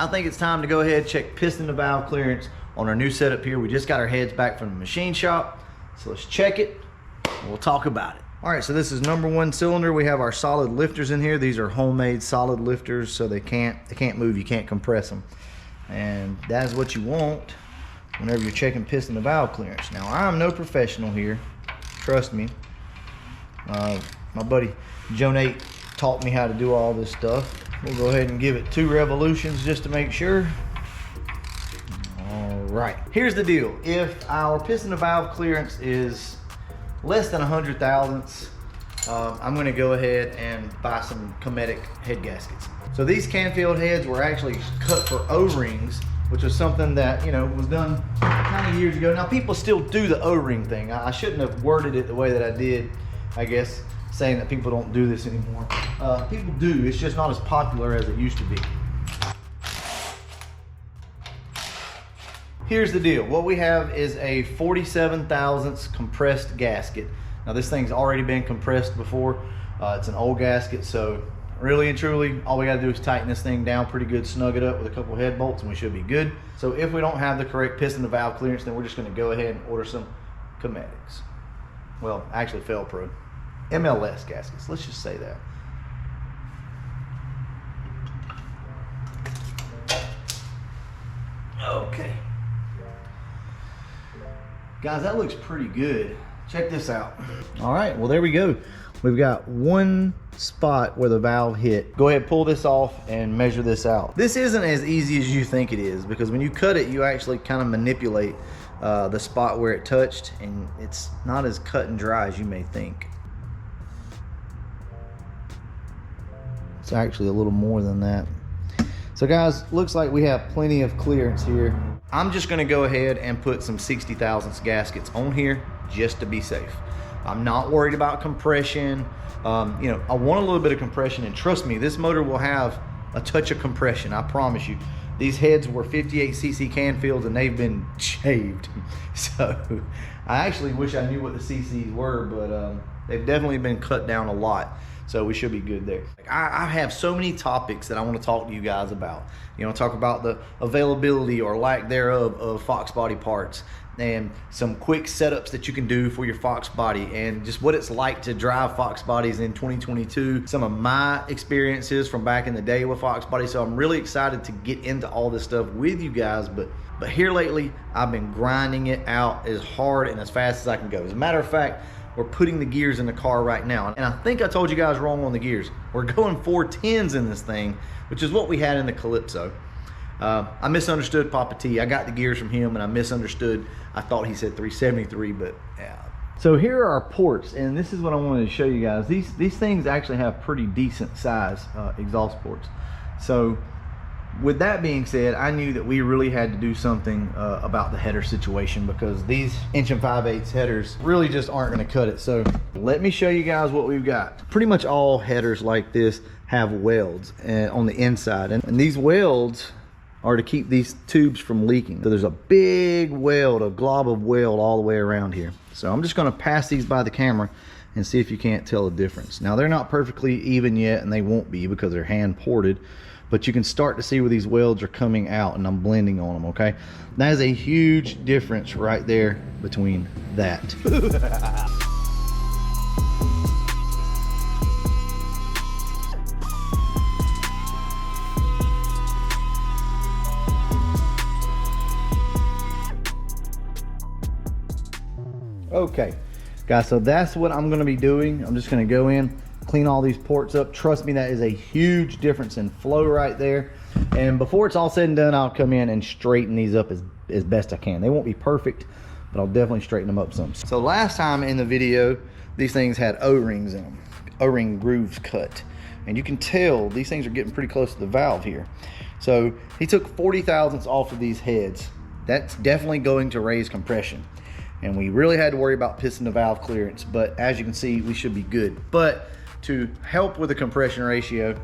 I think it's time to go ahead and check piston to valve clearance on our new setup here. We just got our heads back from the machine shop. So let's check it and we'll talk about it. All right, so this is number 1 cylinder. We have our solid lifters in here. These are homemade solid lifters, so they can't move, you can't compress them. And that is what you want whenever you're checking piston to valve clearance. Now, I'm no professional here, trust me. My buddy Joe Nate taught me how to do all this stuff. We'll go ahead and give it 2 revolutions just to make sure. All right, here's the deal. If our piston to valve clearance is less than 100 thousandths, I'm going to go ahead and buy some Cometic head gaskets. So these Canfield heads were actually cut for O-rings, which was something that, you know, was done kind of years ago. Now people still do the O-ring thing. I shouldn't have worded it the way that I did, I guess, saying that people don't do this anymore. People do, it's just not as popular as it used to be. Here's the deal. What we have is a 47 thousandths compressed gasket. Now this thing's already been compressed before. It's an old gasket, so really and truly, all we gotta do is tighten this thing down pretty good, snug it up with a couple head bolts, and we should be good. So if we don't have the correct piston to valve clearance, then we're just gonna go ahead and order some Cometics. Well, actually Fel-Pro. MLS gaskets, let's just say that. Okay. Guys, that looks pretty good. Check this out. All right, well, there we go. We've got one spot where the valve hit. Go ahead, pull this off and measure this out. This isn't as easy as you think it is, because when you cut it, you actually kind of manipulate the spot where it touched, and it's not as cut and dry as you may think. It's actually a little more than that. So guys, looks like we have plenty of clearance here. I'm just gonna go ahead and put some 60 thousandths gaskets on here just to be safe. I'm not worried about compression. You know, I want a little bit of compression, and trust me, this motor will have a touch of compression, I promise you. These heads were 58cc Canfields and they've been shaved. So I actually wish I knew what the CCs were, but they've definitely been cut down a lot. So we should be good there. I have so many topics that I want to talk to you guys about. You know, talk about the availability or lack thereof of Fox body parts, and some quick setups that you can do for your Fox body, and just what it's like to drive Fox bodies in 2022. Some of my experiences from back in the day with Fox body. So I'm really excited to get into all this stuff with you guys. But here lately, I've been grinding it out as hard and as fast as I can go. As a matter of fact, we're putting the gears in the car right now. And I think I told you guys wrong on the gears. We're going 410s in this thing, which is what we had in the Calypso. I misunderstood Papa T. I got the gears from him and I misunderstood. I thought he said 373, but yeah. So here are our ports, and this is what I wanted to show you guys. These things actually have pretty decent size exhaust ports. So with that being said, I knew that we really had to do something about the header situation, because these 1 5/8" headers really just aren't going to cut it. So let me show you guys what we've got. Pretty much all headers like this have welds on the inside, and these welds are to keep these tubes from leaking. So there's a big weld, a glob of weld all the way around here. So I'm just going to pass these by the camera and see if you can't tell the difference. Now they're not perfectly even yet, and they won't be because they're hand ported, but you can start to see where these welds are coming out, and I'm blending on them, okay? That is a huge difference right there between that. Okay, guys, so that's what I'm gonna be doing. I'm just gonna go in, clean all these ports up. Trust me, that is a huge difference in flow right there. And before it's all said and done, I'll come in and straighten these up as best I can. They won't be perfect, but I'll definitely straighten them up some. So last time in the video, these things had O-rings in them, O-ring grooves cut. And you can tell these things are getting pretty close to the valve here. So he took 40 thousandths off of these heads. That's definitely going to raise compression. And we really had to worry about piston to valve clearance, but as you can see, we should be good. But to help with the compression ratio,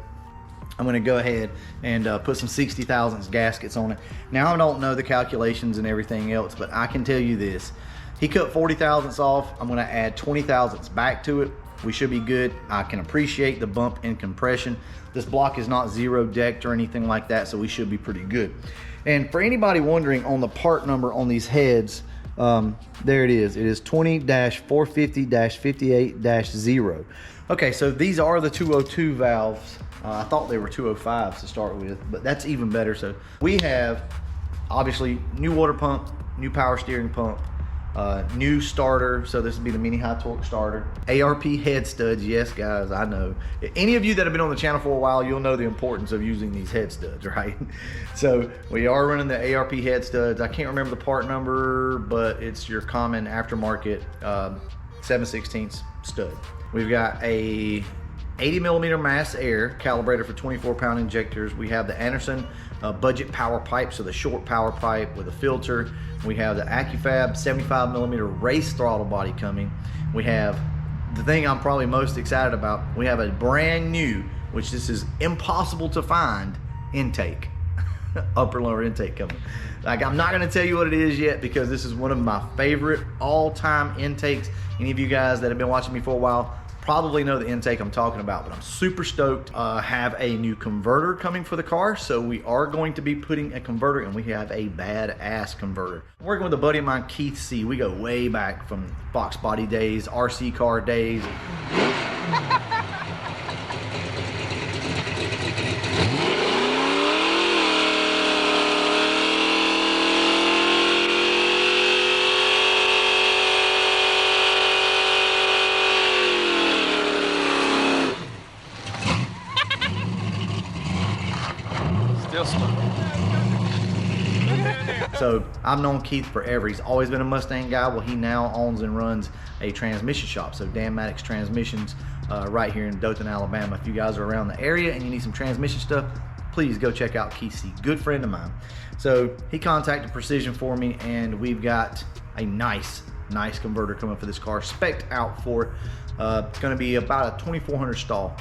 I'm gonna go ahead and put some 60 thousandths gaskets on it. Now I don't know the calculations and everything else, but I can tell you this. He cut 40 thousandths off. I'm gonna add 20 thousandths back to it. we should be good. I can appreciate the bump in compression. This block is not zero decked or anything like that, so we should be pretty good. And for anybody wondering on the part number on these heads, there it is. It is 20-450-58-0. Okay, so these are the 202 valves. I thought they were 205s to start with, but that's even better. So we have obviously new water pump, new power steering pump, new starter. So this would be the mini high torque starter. ARP head studs. Yes, guys, I know. Any of you that have been on the channel for a while, you'll know the importance of using these head studs, right? So we are running the ARP head studs. I can't remember the part number, but it's your common aftermarket 7/16 stud. We've got a 80mm mass air calibrator for 24-pound injectors. We have the Anderson budget power pipe, so the short power pipe with a filter. We have the AccuFab 75mm race throttle body coming. We have the thing I'm probably most excited about. We have a brand new, which this is impossible to find, intake. Upper lower intake coming. Like, I'm not going to tell you what it is yet because this is one of my favorite all-time intakes. Any of you guys that have been watching me for a while probably know the intake I'm talking about, but I'm super stoked. Have a new converter coming for the car, so we are going to be putting a converter, and we have a badass converter. I'm working with a buddy of mine, Keith C. We go way back from foxbody days, RC car days. So I've known Keith forever. He's always been a Mustang guy. Well, he now owns and runs a transmission shop. So Dan Maddox Transmissions right here in Dothan, Alabama. If you guys are around the area and you need some transmission stuff, please go check out Keith C. Good friend of mine. So he contacted Precision for me, and we've got a nice converter coming for this car, spec'd out for it. It's going to be about a 2400 stall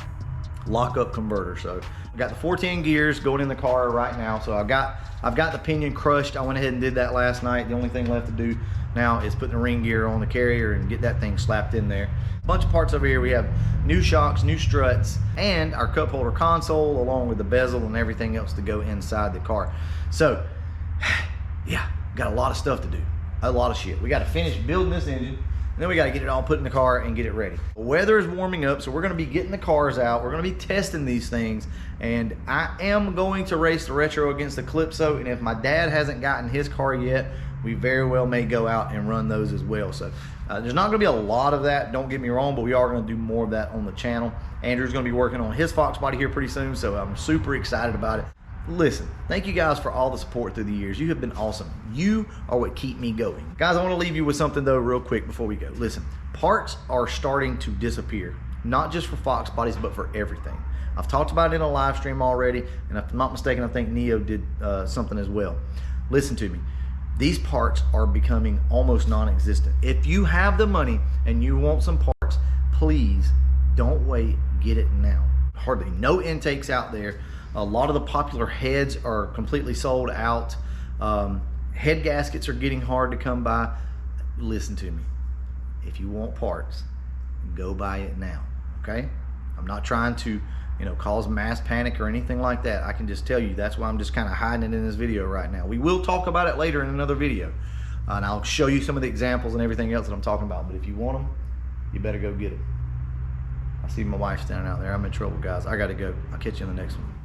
lockup converter. So I got the 410 gears going in the car right now. So I've got the pinion crushed. I went ahead and did that last night. The only thing left to do now is putting the ring gear on the carrier and get that thing slapped in there. A bunch of parts over here. We have new shocks, new struts, and our cup holder console, along with the bezel and everything else to go inside the car. So yeah, got a lot of stuff to do. A lot of shit. We got to finish building this engine, and then we got to get it all put in the car and get it ready. The weather is warming up, so we're going to be getting the cars out. We're going to be testing these things, and I am going to race the Retro against the Calypso, and if my dad hasn't gotten his car yet, we very well may go out and run those as well. So there's not going to be a lot of that, don't get me wrong, but we are going to do more of that on the channel. Andrew's going to be working on his Fox body here pretty soon, so I'm super excited about it. Listen, thank you guys for all the support through the years. You have been awesome. You are what keep me going. Guys, I want to leave you with something though real quick before we go. Listen, parts are starting to disappear, not just for Fox bodies, but for everything. I've talked about it in a live stream already, and if I'm not mistaken, I think Neo did something as well. Listen to me. These parts are becoming almost non-existent. If you have the money and you want some parts, please don't wait, get it now. Hardly no intakes out there. A lot of the popular heads are completely sold out. Head gaskets are getting hard to come by. Listen to me. If you want parts, go buy it now, okay? I'm not trying to, cause mass panic or anything like that. I can just tell you that's why I'm just kind of hiding it in this video right now. We will talk about it later in another video, and I'll show you some of the examples and everything else that I'm talking about. But if you want them, you better go get it. I see my wife standing out there. I'm in trouble, guys. I gotta go. I'll catch you in the next one.